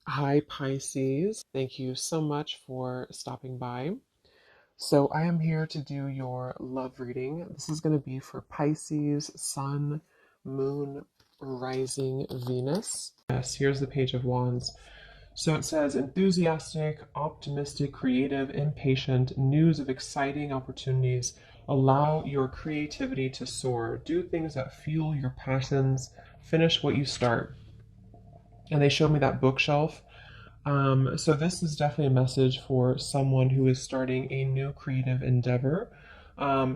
Hi, Pisces. Thank you so much for stopping by. So, I am here to do your love reading. This is going to be for Pisces, Sun, Moon, Rising, Venus. Yes, here's the Page of Wands. So it says enthusiastic, optimistic, creative, impatient, news of exciting opportunities. Allow your creativity to soar. Do things that fuel your passions. Finish what you start. And they showed me that bookshelf. So this is definitely a message for someone who is starting a new creative endeavor,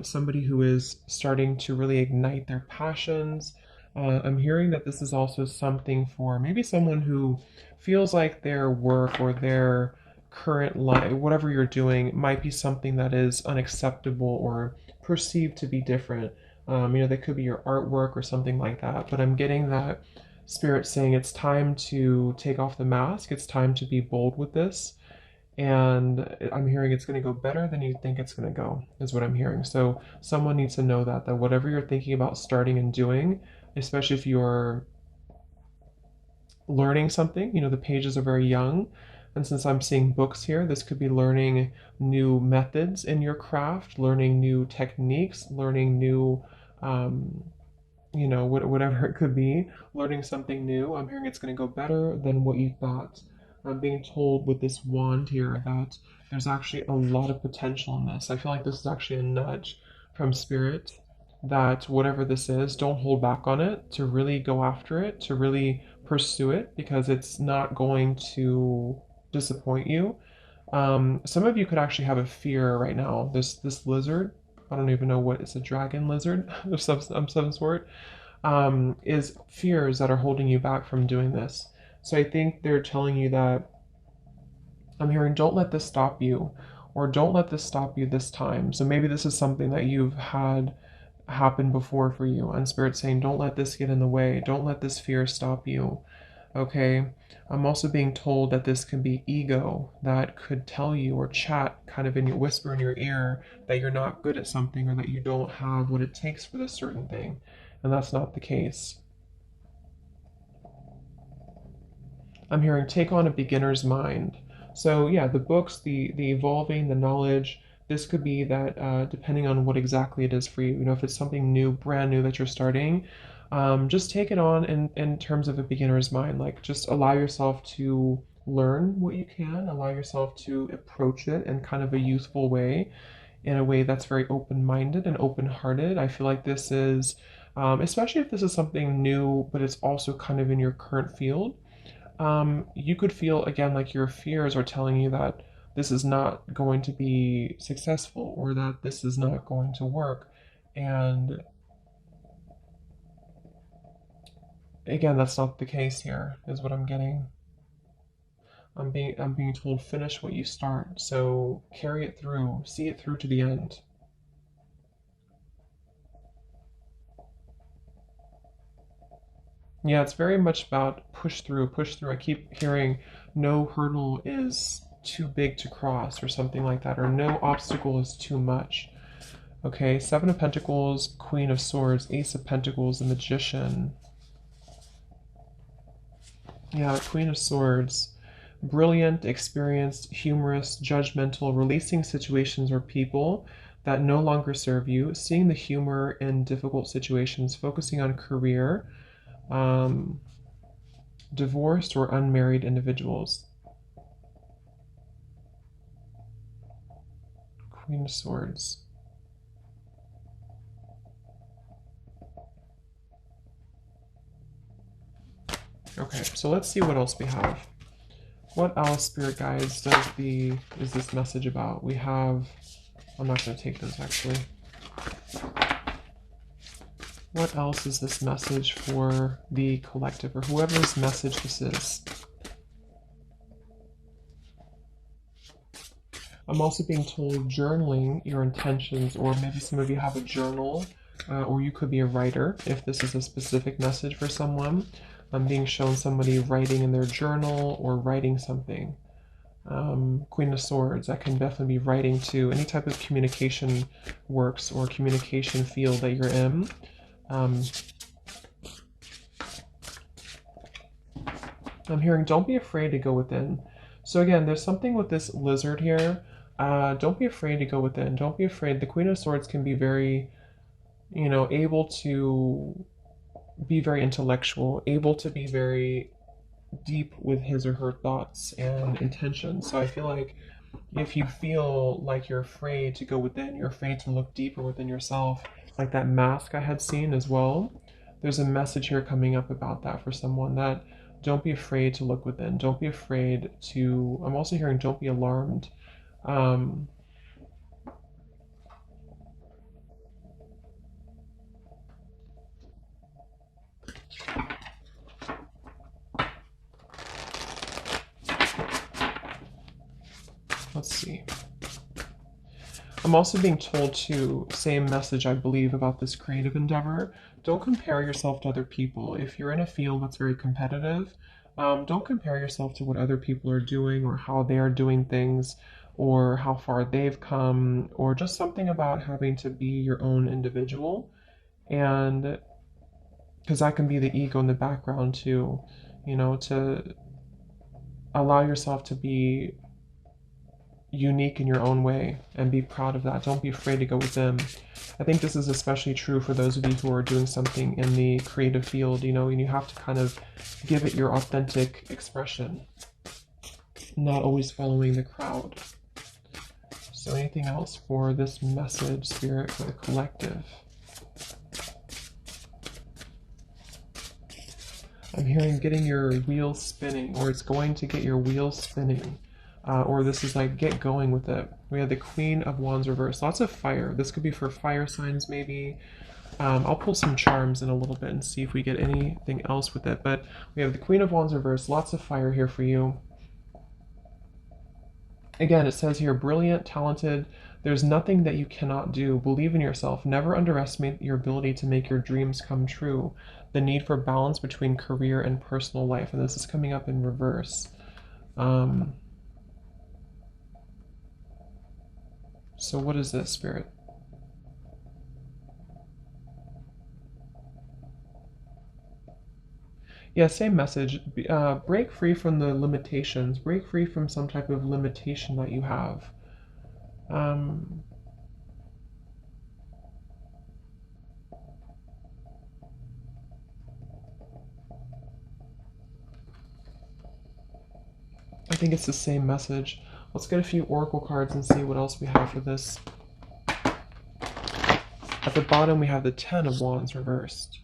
somebody who is starting to really ignite their passions. I'm hearing that this is also something for maybe someone who feels like their work or their current life, whatever you're doing, might be something that is unacceptable or perceived to be different. That could be your artwork or something like that. But I'm getting that Spirit saying it's time to take off the mask. It's time to be bold with this. And I'm hearing it's going to go better than you think it's going to go, is what I'm hearing. So someone needs to know that whatever you're thinking about starting and doing, especially if you're learning something, the pages are very young. And since I'm seeing books here, this could be learning new methods in your craft, learning new techniques, learning new whatever it could be, learning something new. I'm hearing it's going to go better than what you thought. I'm being told with this wand here that there's actually a lot of potential in this. I feel like this is actually a nudge from Spirit that whatever this is, don't hold back on it, to really go after it, to really pursue it, because it's not going to disappoint you. Some of you could actually have a fear right now. This lizard, I don't even know what it's a dragon lizard of some sort, is fears that are holding you back from doing this. So I think they're telling you that I'm hearing don't let this stop you, or don't let this stop you this time. So maybe this is something that you've had happen before for you, and Spirit saying don't let this get in the way, don't let this fear stop you. Okay, I'm also being told that this can be ego that could tell you or chat kind of in your whisper in your ear that you're not good at something or that you don't have what it takes for this certain thing. And that's not the case. I'm hearing take on a beginner's mind. So yeah, the books, the evolving, the knowledge. This could be that depending on what exactly it is for you. If it's something new, brand new that you're starting, just take it on in terms of a beginner's mind. Like just allow yourself to learn what you can. Allow yourself to approach it in kind of a youthful way, in a way that's very open-minded and open-hearted. I feel like this is, especially if this is something new, but it's also kind of in your current field, you could feel again like your fears are telling you that this is not going to be successful or that this is not going to work. And again, that's not the case here, is what I'm getting. I'm being told finish what you start. So carry it through, see it through to the end. Yeah, it's very much about push through, push through. I keep hearing no hurdle is too big to cross or something like that, or no obstacle is too much. Okay, Seven of Pentacles, Queen of Swords, Ace of Pentacles, the Magician. Yeah, Queen of Swords. Brilliant, experienced, humorous, judgmental, releasing situations or people that no longer serve you, seeing the humor in difficult situations, focusing on career, um, divorced or unmarried individuals. Queen of Swords. Okay, so let's see what else we have. What else, Spirit Guides, is this message about? We have, I'm not going to take those actually. What else is this message for the collective, or whoever's message this is? I'm also being told journaling your intentions, or maybe some of you have a journal, or you could be a writer if this is a specific message for someone. I'm being shown somebody writing in their journal or writing something. Queen of Swords, that can definitely be writing to any type of communication works or communication field that you're in. I'm hearing don't be afraid to go within. So again, there's something with this lizard here. Don't be afraid to go within. Don't be afraid. The Queen of Swords can be very, able to be very intellectual, able to be very deep with his or her thoughts and intentions. So I feel like if you feel like you're afraid to go within, you're afraid to look deeper within yourself, like that mask I had seen as well, there's a message here coming up about that for someone, that don't be afraid to look within. Don't be afraid to, I'm also hearing don't be alarmed. Um, let's see. I'm also being told to, same message I believe about this creative endeavor, don't compare yourself to other people. If you're in a field that's very competitive, don't compare yourself to what other people are doing or how they are doing things or how far they've come, or just something about having to be your own individual. And because that can be the ego in the background too, to allow yourself to be unique in your own way and be proud of that. Don't be afraid to go within. I think this is especially true for those of you who are doing something in the creative field, and you have to kind of give it your authentic expression, not always following the crowd. So anything else for this message, Spirit, for the collective? I'm hearing getting your wheels spinning, or it's going to get your wheels spinning. Or this is like get going with it. We have the Queen of Wands reversed. Lots of fire. This could be for fire signs maybe. I'll pull some charms in a little bit and see if we get anything else with it. But we have the Queen of Wands reversed. Lots of fire here for you. Again, it says here, brilliant, talented. There's nothing that you cannot do. Believe in yourself. Never underestimate your ability to make your dreams come true. The need for balance between career and personal life. And this is coming up in reverse. So what is this, Spirit? Yeah, same message. Break free from the limitations. Break free from some type of limitation that you have. I think it's the same message. Let's get a few oracle cards and see what else we have for this. At the bottom, we have the Ten of Wands reversed.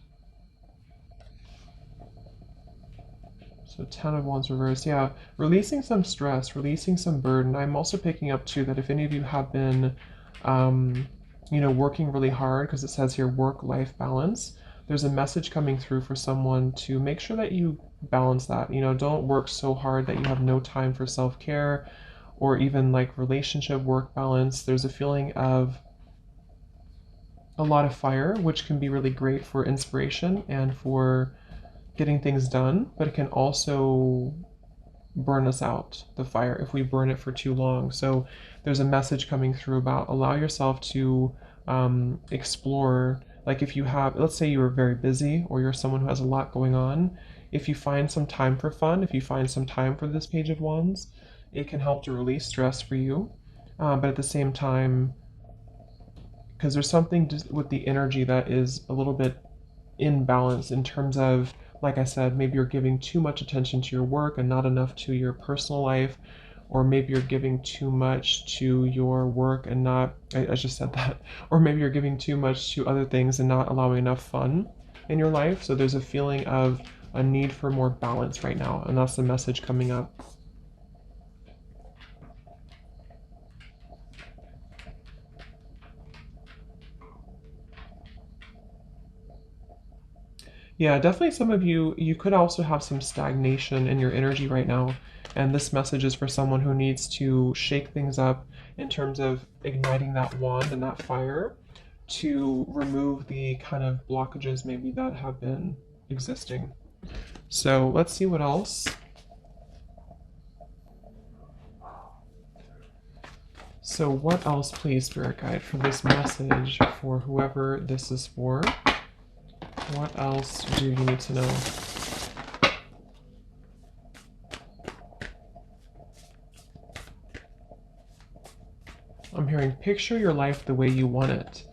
So Ten of Wands reversed, yeah. Releasing some stress, releasing some burden. I'm also picking up, too, that if any of you have been, working really hard, because it says here work-life balance, there's a message coming through for someone to make sure that you balance that. Don't work so hard that you have no time for self-care or even like relationship work balance. There's a feeling of a lot of fire, which can be really great for inspiration and for getting things done, but it can also burn us out, the fire, if we burn it for too long. So there's a message coming through about allow yourself to explore. Like if you have, let's say you are very busy or you're someone who has a lot going on, if you find some time for fun, if you find some time for this Page of Wands, it can help to release stress for you. But at the same time, because there's something with the energy that is a little bit imbalance in terms of, like I said, maybe you're giving too much attention to your work and not enough to your personal life, or maybe you're giving too much to your work and not, I just said that, or maybe you're giving too much to other things and not allowing enough fun in your life. So there's a feeling of a need for more balance right now, and that's the message coming up. Yeah, definitely some of you could also have some stagnation in your energy right now. And this message is for someone who needs to shake things up in terms of igniting that wand and that fire to remove the kind of blockages maybe that have been existing. So let's see what else. So what else, please, Spirit Guide, for this message for whoever this is for? What else do you need to know? I'm hearing picture your life the way you want it.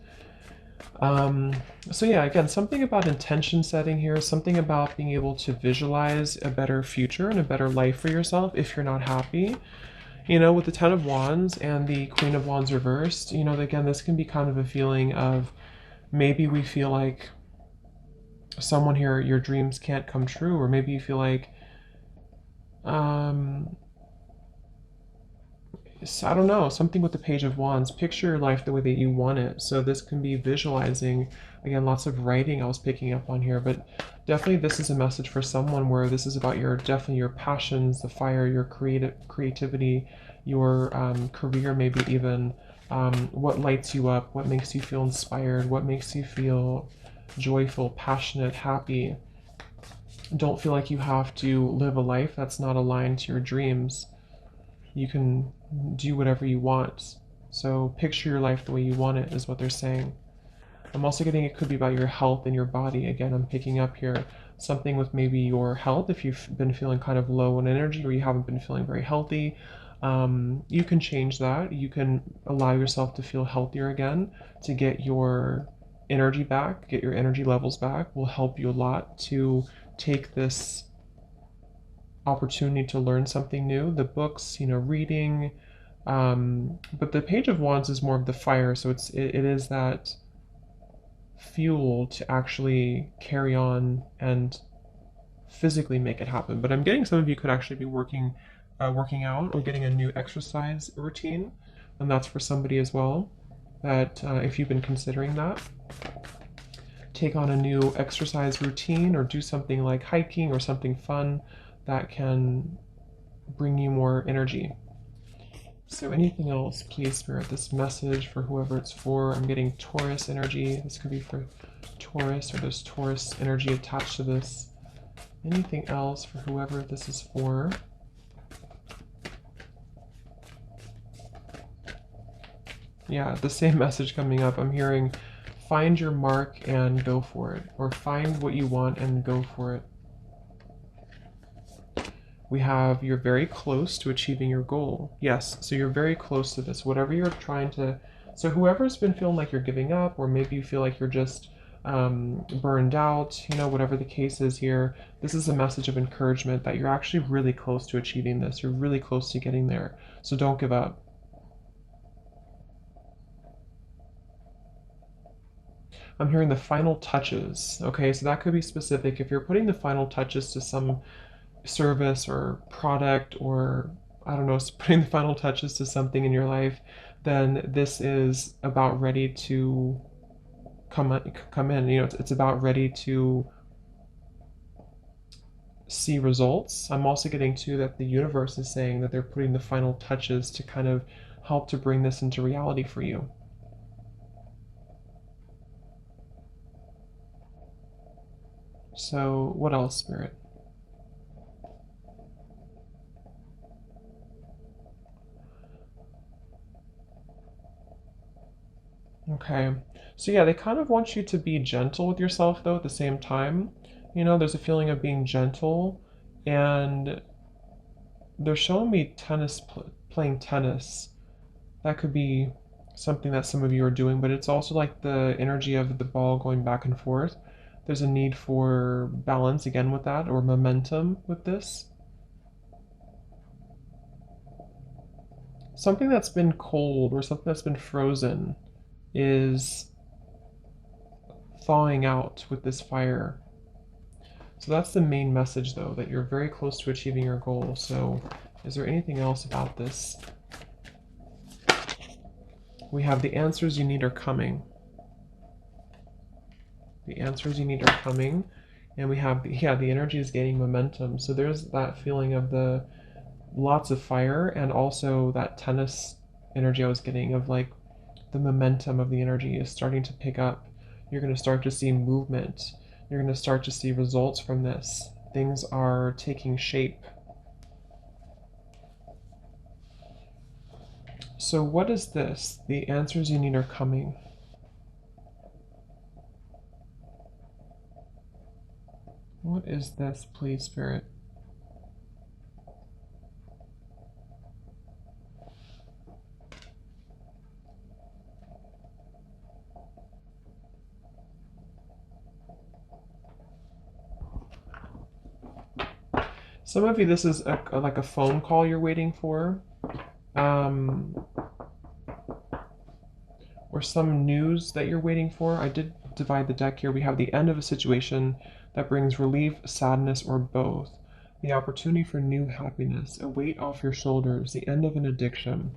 So yeah, again, something about intention setting here, something about being able to visualize a better future and a better life for yourself if you're not happy. You know, with the Ten of Wands and the Queen of Wands reversed, you know, again, this can be kind of a feeling of maybe we feel like someone here, your dreams can't come true, or maybe you feel like, I don't know, something with the Page of Wands. Picture your life the way that you want it. So this can be visualizing, again, lots of writing I was picking up on here, but definitely this is a message for someone where this is about definitely your passions, the fire, your creativity, your career, maybe even what lights you up, what makes you feel inspired, what makes you feel joyful, passionate, happy. Don't feel like you have to live a life that's not aligned to your dreams. You can do whatever you want. So picture your life the way you want it is what they're saying. I'm also getting it could be about your health and your body. Again, I'm picking up here something with maybe your health. If you've been feeling kind of low in energy or you haven't been feeling very healthy, you can change that. You can allow yourself to feel healthier again, to get your energy back, get your energy levels back, will help you a lot to take this opportunity to learn something new. The books, you know, reading, but the Page of Wands is more of the fire, so it is that fuel to actually carry on and physically make it happen. But I'm getting some of you could actually be working out or getting a new exercise routine, and that's for somebody as well. That if you've been considering that, take on a new exercise routine or do something like hiking or something fun that can bring you more energy. So anything else, please, Spirit, this message for whoever it's for. I'm getting Taurus energy. This could be for Taurus, or there's Taurus energy attached to this. Anything else for whoever this is for? Yeah, the same message coming up. I'm hearing find your mark and go for it, or find what you want and go for it. We have you're very close to achieving your goal. Yes, so you're very close to this. Whatever you're trying to, so whoever's been feeling like you're giving up, or maybe you feel like you're just burned out, you know, whatever the case is here, this is a message of encouragement that you're actually really close to achieving this. You're really close to getting there. So don't give up. I'm hearing the final touches. Okay, so that could be specific. If you're putting the final touches to some service or product, or I don't know, putting the final touches to something in your life, then this is about ready to come in. You know, it's about ready to see results. I'm also getting too that the universe is saying that they're putting the final touches to kind of help to bring this into reality for you. So what else, Spirit? Okay. So yeah, they kind of want you to be gentle with yourself though at the same time. You know, there's a feeling of being gentle, and they're showing me playing tennis. That could be something that some of you are doing, but it's also like the energy of the ball going back and forth. There's a need for balance again with that, or momentum with this. Something that's been cold or something that's been frozen is thawing out with this fire. So that's the main message though, that you're very close to achieving your goal. So is there anything else about this? We have the answers you need are coming. The answers you need are coming. And we have, yeah, the energy is gaining momentum. So there's that feeling of the lots of fire, and also that tennis energy I was getting of like the momentum of the energy is starting to pick up. You're going to start to see movement. You're going to start to see results from this. Things are taking shape. So what is this? The answers you need are coming. What is this, please, Spirit? Some of you, this is like a phone call you're waiting for, um, or some news that you're waiting for. I did divide the deck here. We have the end of a situation that brings relief, sadness, or both. The opportunity for new happiness, a weight off your shoulders, the end of an addiction.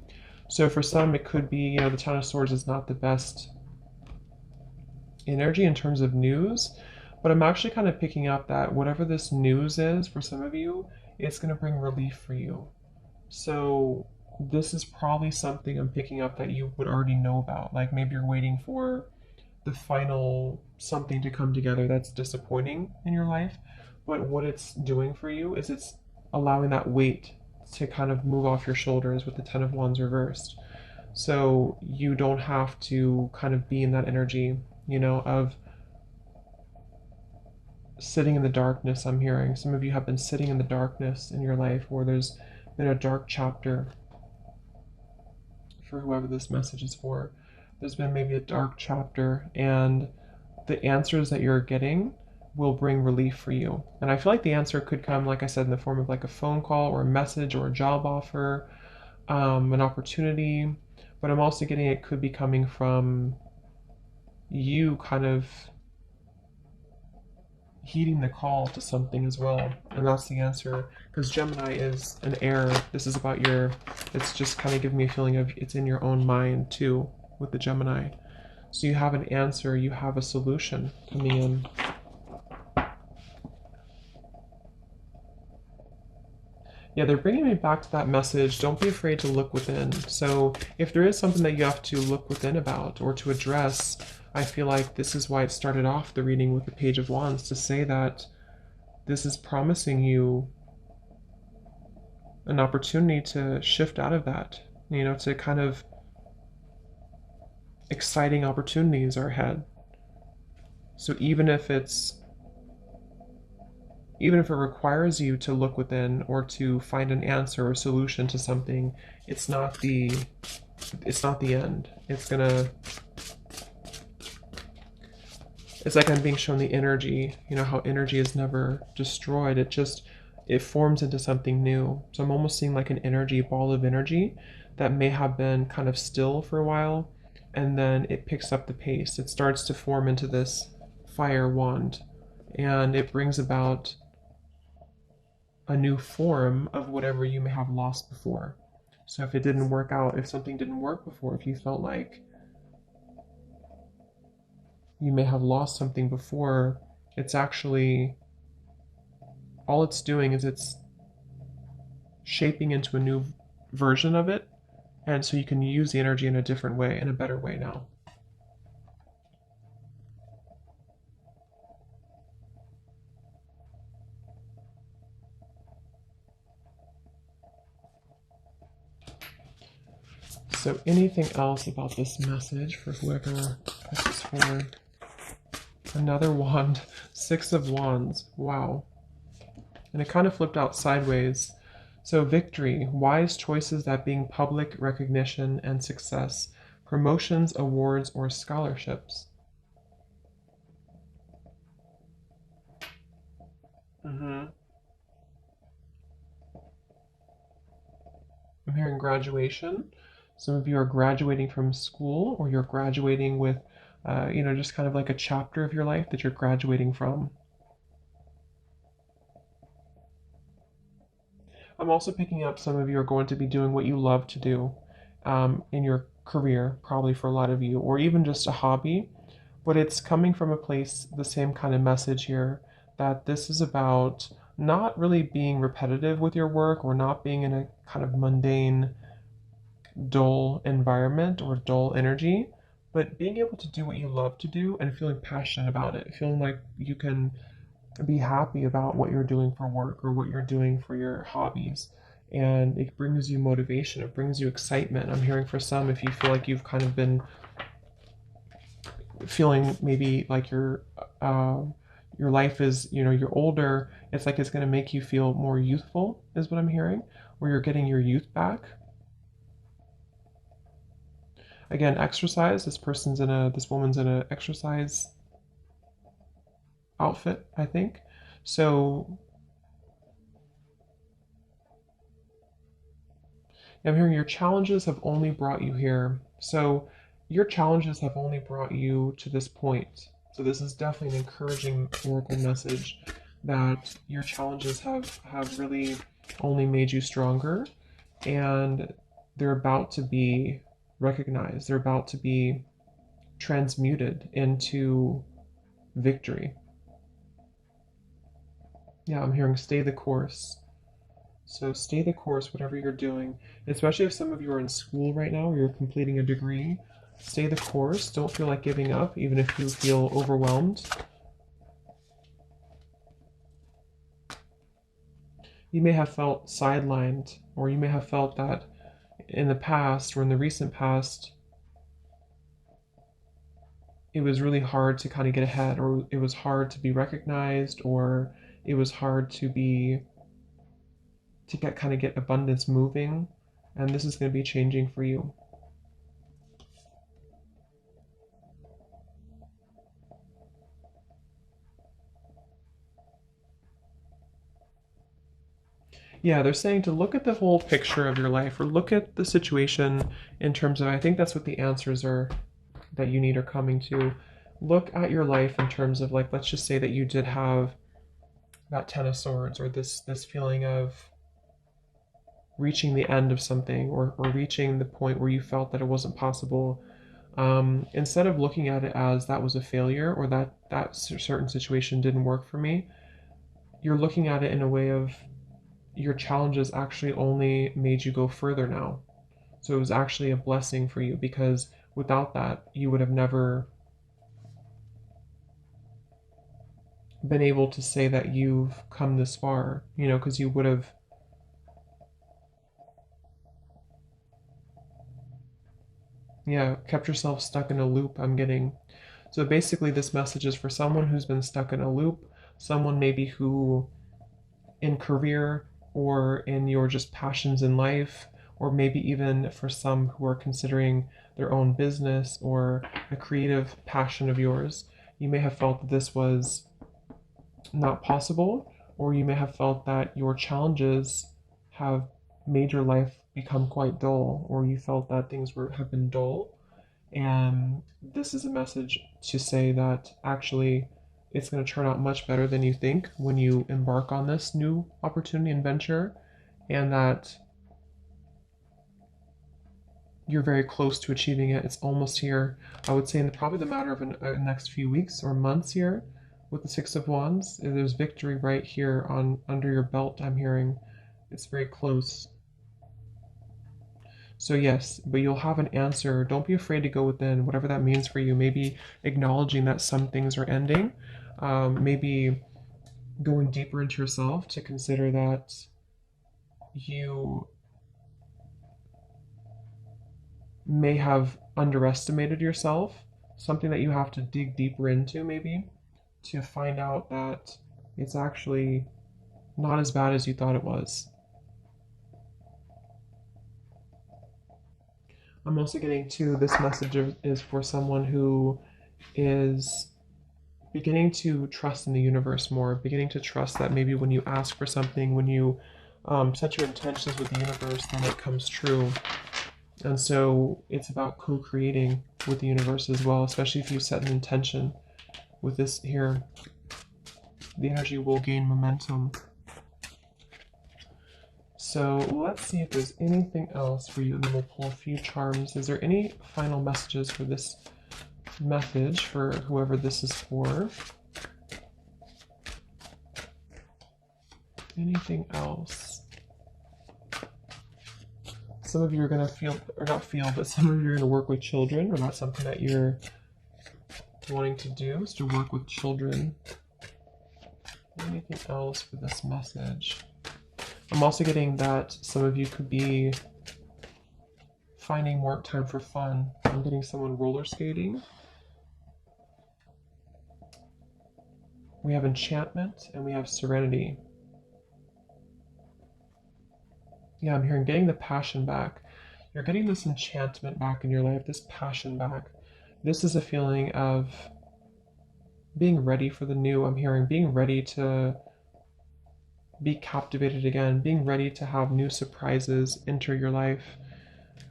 So for some, it could be, the Ten of Swords is not the best energy in terms of news, but I'm actually kind of picking up that whatever this news is for some of you, it's going to bring relief for you. So this is probably something I'm picking up that you would already know about. Like maybe you're waiting for the final something to come together that's disappointing in your life, but what it's doing for you is it's allowing that weight to kind of move off your shoulders with the Ten of Wands reversed. So you don't have to kind of be in that energy, of sitting in the darkness. I'm hearing some of you have been sitting in the darkness in your life, or there's been a dark chapter for whoever this message is for. There's been maybe a dark chapter, and the answers that you're getting will bring relief for you. And I feel like the answer could come, like I said, in the form of like a phone call or a message or a job offer, an opportunity. But I'm also getting it could be coming from you kind of heeding the call to something as well. And that's the answer. Because Gemini is an air. This is about it's just kind of giving me a feeling of it's in your own mind too with the Gemini. So you have an answer, you have a solution coming in. Yeah, they're bringing me back to that message. Don't be afraid to look within. So if there is something that you have to look within about or to address, I feel like this is why it started off the reading with the Page of Wands, to say that this is promising you an opportunity to shift out of that, to kind of exciting opportunities are ahead. So even if it requires you to look within or to find an answer or solution to something, it's not the end. It's like I'm being shown the energy, how energy is never destroyed. It forms into something new. So I'm almost seeing like an energy, ball of energy that may have been kind of still for a while, and then it picks up the pace. It starts to form into this fire wand, and it brings about a new form of whatever you may have lost before. So if it didn't work out, if something didn't work before, if you felt like you may have lost something before, it's actually, all it's doing is it's shaping into a new version of it, and so you can use the energy in a different way, in a better way now. So anything else about this message for whoever this is for? Another wand, Six of Wands, wow. And it kind of flipped out sideways. So victory, wise choices that bring public recognition and success, promotions, awards, or scholarships. I'm hearing graduation. Some of you are graduating from school, or you're graduating with, just kind of like a chapter of your life that you're graduating from. I'm also picking up some of you are going to be doing what you love to do in your career, probably for a lot of you, or even just a hobby. But it's coming from a place, the same kind of message here, that this is about not really being repetitive with your work or not being in a kind of mundane, dull environment or dull energy, but being able to do what you love to do and feeling passionate about it, feeling like you can be happy about what you're doing for work or what you're doing for your hobbies. And it brings you motivation, it brings you excitement. I'm hearing for some, if you feel like you've kind of been feeling maybe like your life is, you're older, it's like it's going to make you feel more youthful, is what I'm hearing, where you're getting your youth back. Again, exercise. This woman's in a exercise outfit, I think. So I'm hearing your challenges have only brought you here. So your challenges have only brought you to this point. So this is definitely an encouraging oracle message that your challenges have really only made you stronger, and they're about to be recognized. They're about to be transmuted into victory. Yeah, I'm hearing stay the course. So stay the course, whatever you're doing, especially if some of you are in school right now or you're completing a degree. Stay the course. Don't feel like giving up, even if you feel overwhelmed. You may have felt sidelined, or you may have felt that in the past or in the recent past, it was really hard to kind of get ahead, or it was hard to be recognized, or it was hard to get abundance moving, and this is going to be changing for you. Yeah, they're saying to look at the whole picture of your life, or look at the situation in terms of, I think that's what the answers are that you need are coming to. Look at your life in terms of, like, let's just say that you did have that Ten of Swords, or this feeling of reaching the end of something, or reaching the point where you felt that it wasn't possible. Instead of looking at it as that was a failure, or that certain situation didn't work for me, you're looking at it in a way of your challenges actually only made you go further now. So it was actually a blessing for you, because without that, you would have never been able to say that you've come this far, because you would have, yeah, kept yourself stuck in a loop, I'm getting. So basically, this message is for someone who's been stuck in a loop, someone maybe who in career or in your just passions in life, or maybe even for some who are considering their own business or a creative passion of yours, you may have felt that this was not possible, or you may have felt that your challenges have made your life become quite dull, or you felt that things have been dull. And this is a message to say that actually it's going to turn out much better than you think when you embark on this new opportunity and venture, and that you're very close to achieving it. It's almost here. I would say in probably the matter of the next few weeks or months here with the Six of Wands. There's victory right here on under your belt, I'm hearing. It's very close. So yes, but you'll have an answer. Don't be afraid to go within, whatever that means for you. Maybe acknowledging that some things are ending. Maybe going deeper into yourself to consider that you may have underestimated yourself. Something that you have to dig deeper into, maybe, to find out that it's actually not as bad as you thought it was. I'm also getting to this message is for someone who is beginning to trust in the universe more, beginning to trust that maybe when you ask for something, when you set your intentions with the universe, then it comes true. And so it's about co-creating with the universe as well, especially if you set an intention with this here. The energy will gain momentum. So let's see if there's anything else for you, and then we'll pull a few charms. Is there any final messages for this message for whoever this is for? Anything else? Some of you are going to feel, or not feel, but some of you are going to work with children, or that's something that you're wanting to do, is to work with children. Anything else for this message? I'm also getting that some of you could be finding more time for fun. I'm getting someone roller skating. We have enchantment and we have serenity. Yeah, I'm hearing getting the passion back. You're getting this enchantment back in your life, this passion back. This is a feeling of being ready for the new. I'm hearing being ready to be captivated again, being ready to have new surprises enter your life.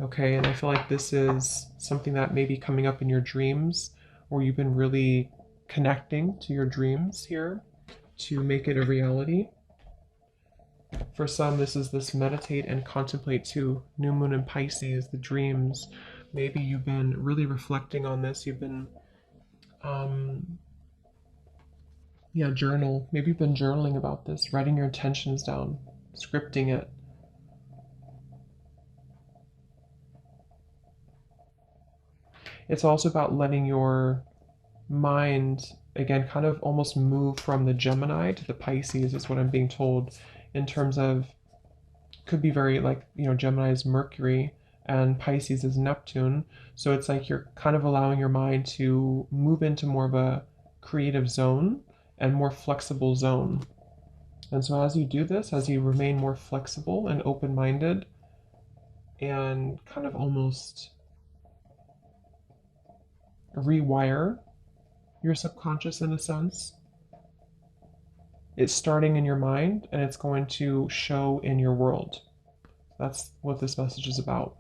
Okay, and I feel like this is something that may be coming up in your dreams, or you've been really connecting to your dreams here to make it a reality. For some, this is this meditate and contemplate too. New moon in Pisces, the dreams. Maybe you've been really reflecting on this. You've been, journal. Maybe you've been journaling about this, writing your intentions down, scripting it. It's also about letting your mind, again, kind of almost move from the Gemini to the Pisces, is what I'm being told, in terms of, could be very like, Gemini is Mercury and Pisces is Neptune. So it's like you're kind of allowing your mind to move into more of a creative zone and more flexible zone. And so as you do this, as you remain more flexible and open-minded and kind of almost rewire your subconscious in a sense, it's starting in your mind and it's going to show in your world. That's what this message is about.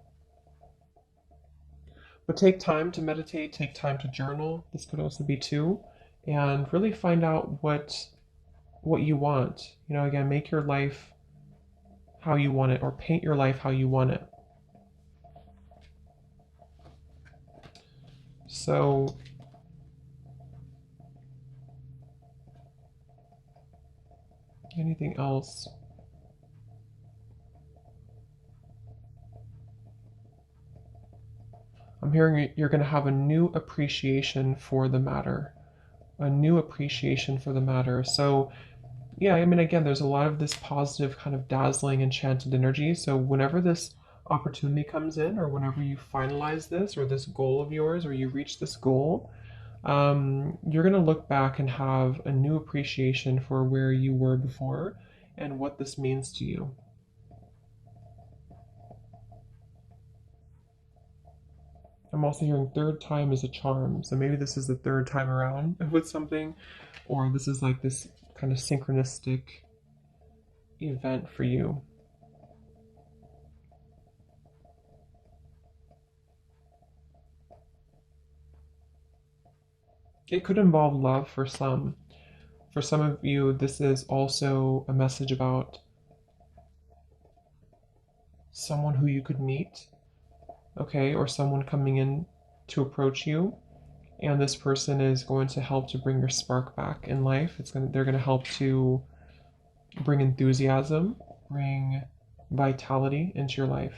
But take time to meditate, take time to journal. This could also be too, and really find out what you want. Again, make your life how you want it, or paint your life how you want it. So anything else? I'm hearing you're going to have a new appreciation for the matter. A new appreciation for the matter. So, yeah, I mean, again, there's a lot of this positive, kind of dazzling, enchanted energy. So, whenever this opportunity comes in, or whenever you finalize this, or this goal of yours, or you reach this goal, you're going to look back and have a new appreciation for where you were before and what this means to you. I'm also hearing third time is a charm. So maybe this is the third time around with something, or this is like this kind of synchronistic event for you. It could involve love for some. For some of you, this is also a message about someone who you could meet, okay, or someone coming in to approach you, and this person is going to help to bring your spark back in life. They're going to help to bring enthusiasm, bring vitality into your life.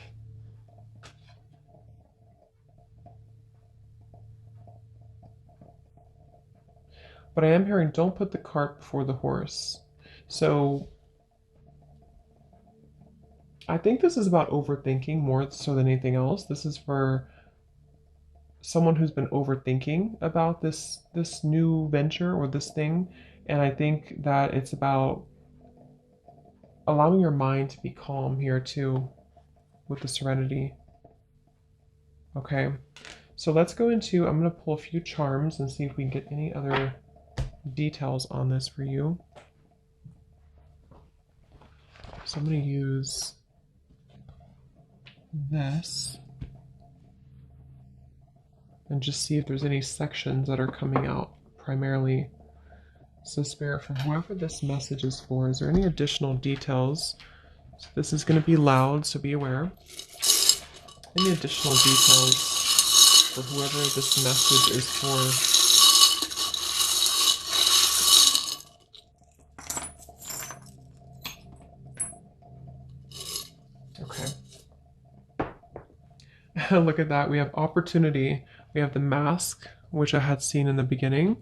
But I am hearing, don't put the cart before the horse. So I think this is about overthinking more so than anything else. This is for someone who's been overthinking about this new venture or this thing, and I think that it's about allowing your mind to be calm here too with the serenity. Okay, so let's go into, I'm going to pull a few charms and see if we can get any other details on this for you. So I'm going to use this and just see if there's any sections that are coming out primarily. So Spirit, for whoever this message is for, is there any additional details? So this is going to be loud, so be aware. Any additional details for whoever this message is for? Look at that. We have opportunity. We have the mask, which I had seen in the beginning,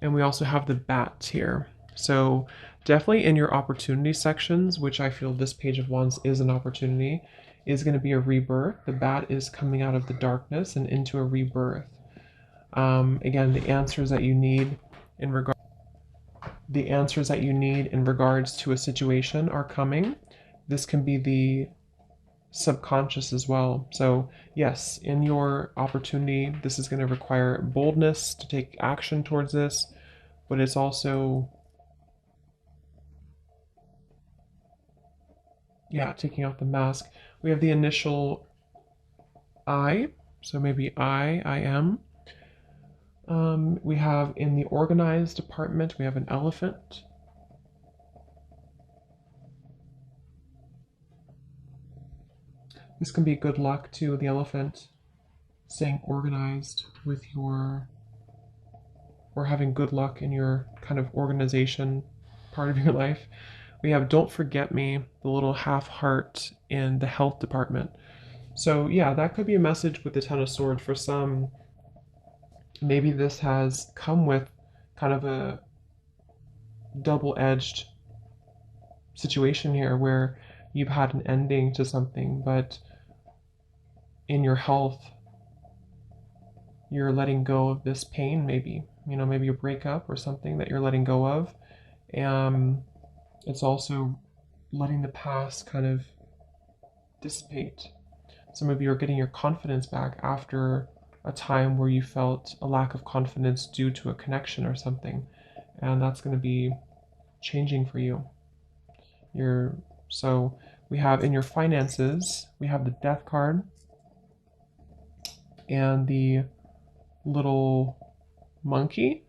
and we also have the bat here. So definitely in your opportunity sections, which I feel this Page of Wands is an opportunity, is going to be a rebirth. The bat is coming out of the darkness and into a rebirth. Again, the answers that you need in regards to a situation are coming. This can be the subconscious as well. So yes, in your opportunity, this is going to require boldness to take action towards this, but it's also Yeah, taking off the mask. We have the initial I, so maybe I am. We have in the organized department, we have an elephant. This can be good luck to the elephant, staying organized with your, or having good luck in your kind of organization part of your life. We have Don't Forget Me, the little half heart in the health department. So yeah, that could be a message with the Ten of Swords for some. Maybe this has come with kind of a double-edged situation here where you've had an ending to something, but in your health, you're letting go of this pain, maybe, maybe a breakup or something that you're letting go of. And it's also letting the past kind of dissipate. Some of you are getting your confidence back after a time where you felt a lack of confidence due to a connection or something. And that's going to be changing for you. So we have in your finances, we have the Death card and the little monkey.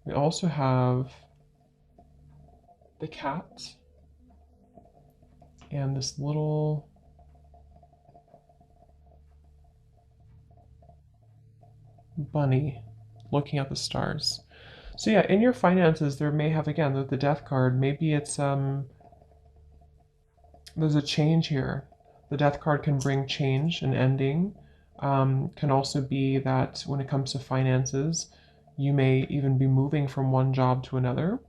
We also have the cat and this little bunny looking at the stars. So yeah, in your finances, there may have, again, the Death card, maybe it's, there's a change here. The Death card can bring change and ending. Can also be that when it comes to finances, you may even be moving from one job to another.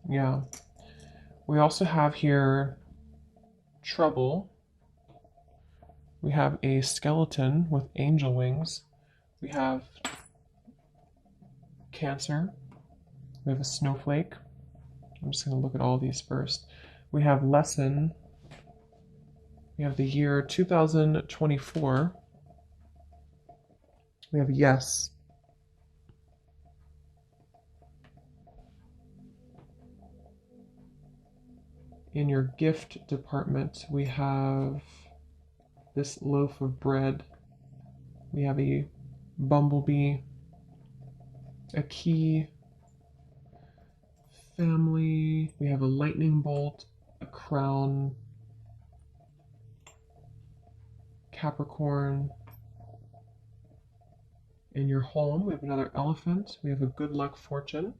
Yeah. We also have here trouble. We have a skeleton with angel wings. We have Cancer. We have a snowflake. I'm just going to look at all these first. We have lesson. We have the year 2024. We have yes. In your gift department, we have this loaf of bread. We have a bumblebee, a key, family. We have a lightning bolt, a crown, Capricorn. In your home, we have another elephant. We have a good luck fortune,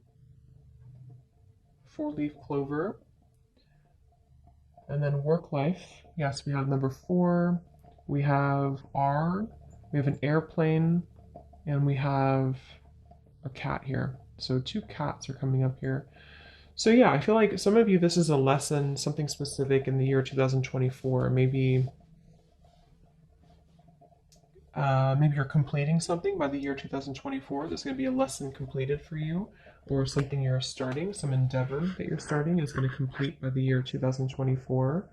four-leaf clover. And then work life, yes, we have number 4. We have R. We have an airplane. And we have a cat here. So 2 cats are coming up here. So yeah, I feel like some of you, this is a lesson, something specific in the year 2024. Maybe you're completing something by the year 2024. There's going to be a lesson completed for you, or something you're starting, some endeavor that you're starting is going to complete by the year 2024.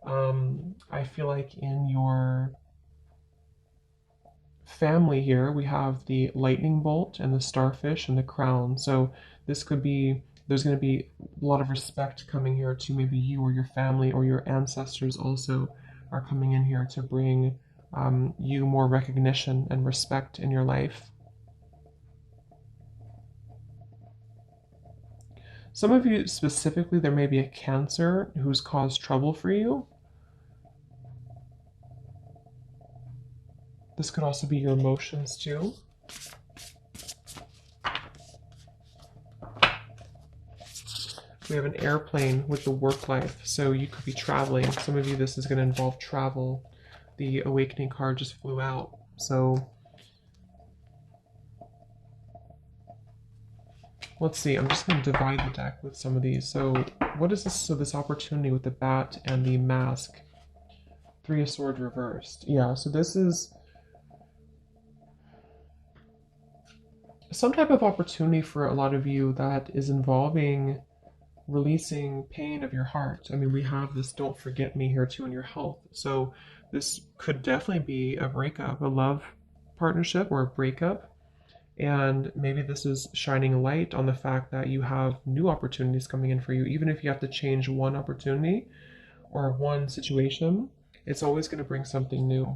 I feel like in your family here, we have the lightning bolt and the starfish and the crown. So this could be, there's going to be a lot of respect coming here to maybe you or your family or your ancestors also are coming in here to bring you more recognition and respect in your life. Some of you specifically, there may be a Cancer who's caused trouble for you. This could also be your emotions too. We have an airplane with the work life, so you could be traveling. Some of you, this is going to involve travel. The awakening card just flew out, so let's see. I'm just going to divide the deck with some of these. So what is this? So this opportunity with the bat and the mask. 3 of Swords reversed. Yeah, so this is some type of opportunity for a lot of you that is involving releasing pain of your heart. I mean, we have this don't forget me here too in your health. So this could definitely be a breakup, a love partnership or a breakup. And maybe this is shining light on the fact that you have new opportunities coming in for you. Even if you have to change one opportunity or one situation, it's always going to bring something new.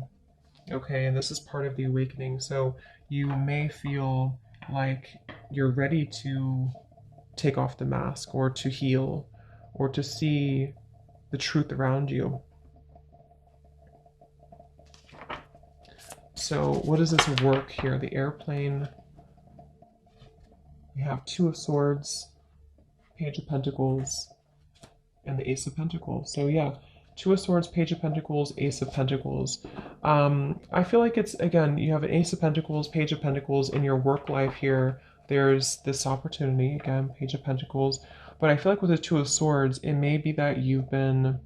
Okay, and this is part of the awakening. So you may feel like you're ready to take off the mask or to heal or to see the truth around you. So what does this work here? The airplane. We have Two of Swords, Page of Pentacles, and the Ace of Pentacles. So yeah, Two of Swords, Page of Pentacles, Ace of Pentacles. I feel like it's, again, you have an Ace of Pentacles, Page of Pentacles in your work life here. There's this opportunity, again, Page of Pentacles. But I feel like with the Two of Swords, it may be that you've been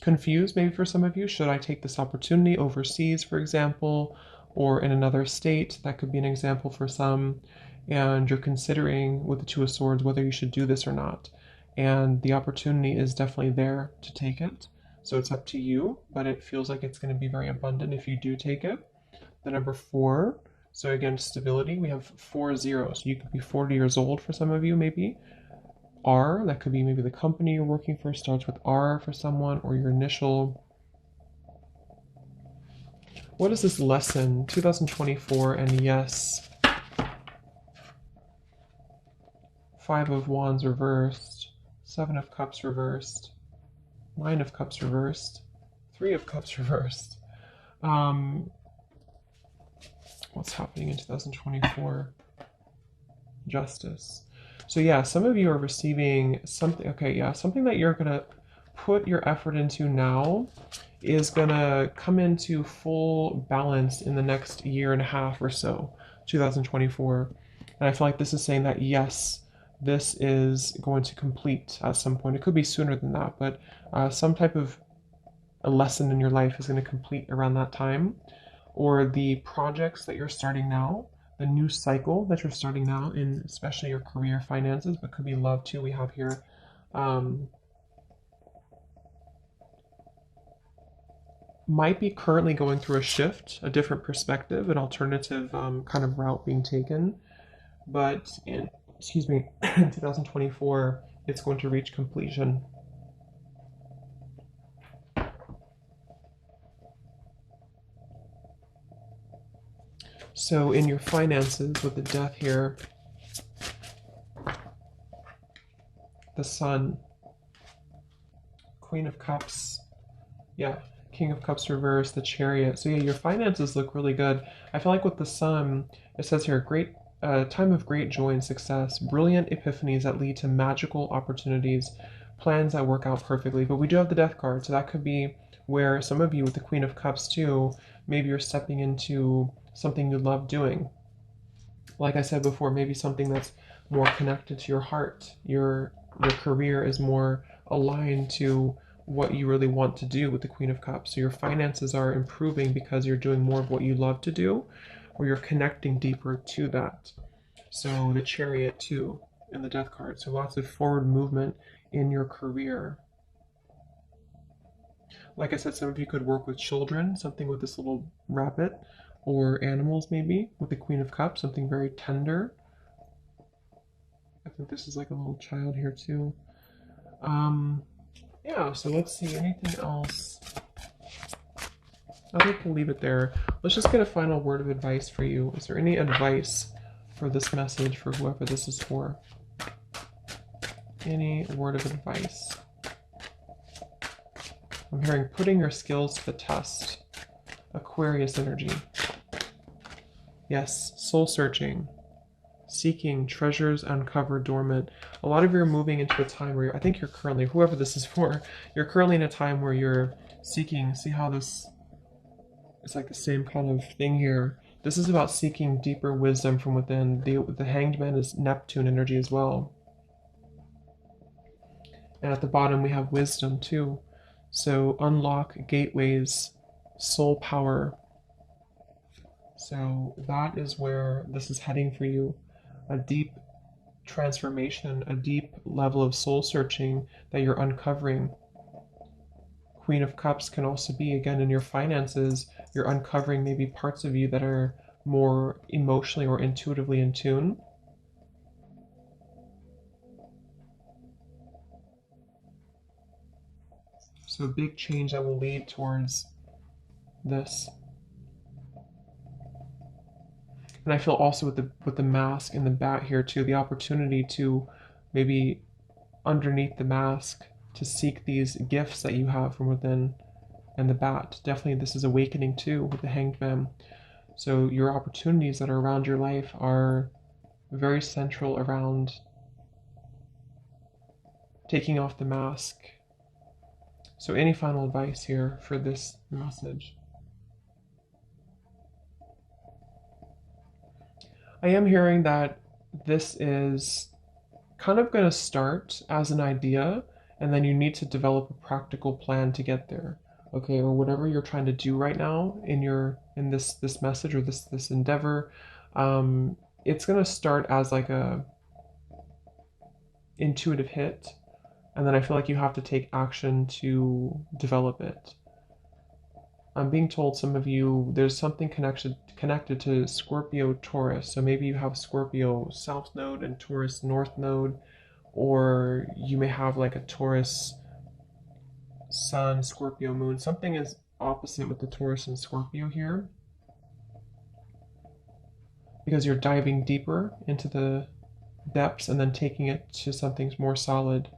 confused, maybe for some of you. Should I take this opportunity overseas, for example, or in another state? That could be an example for some. And you're considering with the Two of Swords whether you should do this or not. And the opportunity is definitely there to take it. So it's up to you, but it feels like it's going to be very abundant if you do take it. The number 4. So again, stability. We have 4-0. So you could be 40 years old for some of you, maybe. R, that could be maybe the company you're working for starts with R for someone, or your initial. What is this lesson? 2024, and yes. 5 of Wands reversed, 7 of Cups reversed, 9 of Cups reversed, 3 of Cups reversed. What's happening in 2024? Justice. So yeah, some of you are receiving something, okay, yeah, something that you're going to put your effort into now is going to come into full balance in the next year and a half or so, 2024. And I feel like this is saying that, yes, this is going to complete at some point. It could be sooner than that, but some type of a lesson in your life is going to complete around that time. Or the projects that you're starting now, the new cycle that you're starting now in especially your career, finances, but could be love too. We have here might be currently going through a shift, a different perspective, an alternative kind of route being taken. But in, excuse me, in 2024, it's going to reach completion. So in your finances, with the Death here, the Sun, Queen of Cups, yeah, King of Cups reversed, the Chariot. So yeah, your finances look really good. I feel like with the Sun, it says here, great time of great joy and success, brilliant epiphanies that lead to magical opportunities, plans that work out perfectly. But we do have the Death card, so that could be where some of you with the Queen of Cups too, maybe you're stepping into something you love doing. Like I said before, maybe something that's more connected to your heart. Your career is more aligned to what you really want to do with the Queen of Cups. So your finances are improving because you're doing more of what you love to do, or you're connecting deeper to that. So the Chariot too in the Death card. So lots of forward movement in your career. Like I said, some of you could work with children, something with this little rabbit, or animals maybe, with the Queen of Cups, something very tender. I think this is like a little child here too. Yeah, so let's see, anything else? I think we'll leave it there. Let's just get a final word of advice for you. Is there any advice for this message for whoever this is for? Any word of advice? I'm hearing putting your skills to the test. Aquarius energy. Yes, soul searching. Seeking treasures uncovered dormant. A lot of you are moving into a time where I think you're currently, whoever this is for, you're currently in a time where you're seeking, see how this, it's like the same kind of thing here. This is about seeking deeper wisdom from within. The Hanged Man is Neptune energy as well. And at the bottom we have wisdom too. So unlock gateways, soul power. So that is where this is heading for you. A deep transformation, a deep level of soul searching that you're uncovering. Queen of Cups can also be, again, in your finances, you're uncovering maybe parts of you that are more emotionally or intuitively in tune. So a big change that will lead towards this. And I feel also with the mask and the bat here too, the opportunity to maybe underneath the mask to seek these gifts that you have from within. And the bat, definitely this is awakening too with the Hanged Man. So your opportunities that are around your life are very central around taking off the mask. So any final advice here for this message? I am hearing that this is kind of going to start as an idea, and then you need to develop a practical plan to get there. Okay, or whatever you're trying to do right now in this message or this endeavor, it's going to start as like a intuitive hit, and then I feel like you have to take action to develop it. I'm being told some of you, there's something connected to Scorpio Taurus. So maybe you have Scorpio South Node and Taurus North Node, or you may have like a Taurus Sun, Scorpio Moon. Something is opposite with the Taurus and Scorpio here, because you're diving deeper into the depths and then taking it to something more solid.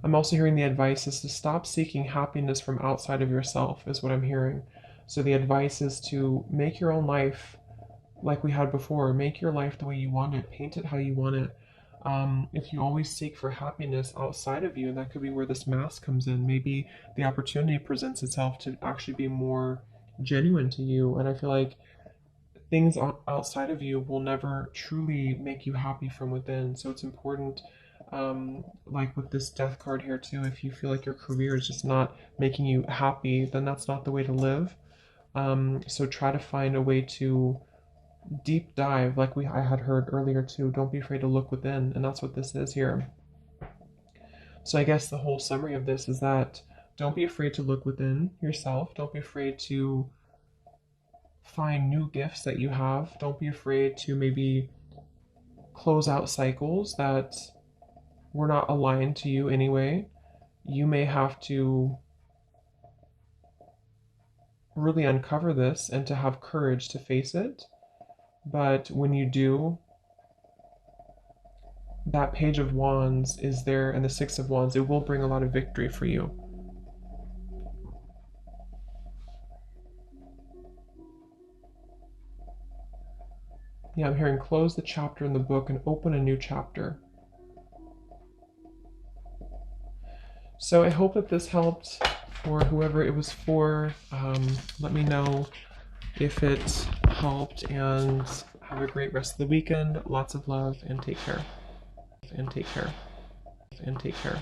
I'm also hearing the advice is to stop seeking happiness from outside of yourself, is what I'm hearing. So the advice is to make your own life like we had before. Make your life the way you want it. Paint it how you want it. If you always seek for happiness outside of you, that could be where this mask comes in. Maybe the opportunity presents itself to actually be more genuine to you. And I feel like things outside of you will never truly make you happy from within. So it's important, like with this death card here too, if you feel like your career is just not making you happy, then that's not the way to live. So try to find a way to deep dive, like I had heard earlier too. Don't be afraid to look within, and that's what this is here. So I guess the whole summary of this is that don't be afraid to look within yourself. Don't be afraid to find new gifts that you have. Don't be afraid to maybe close out cycles that were not aligned to you anyway. You may have to really uncover this and to have courage to face it. But when you do, that Page of Wands is there and the Six of Wands. It will bring a lot of victory for you. Yeah, I'm hearing close the chapter in the book and open a new chapter. So I hope that this helped for whoever it was for. Let me know if it helped, and have a great rest of the weekend. Lots of love, and take care. And take care. And take care.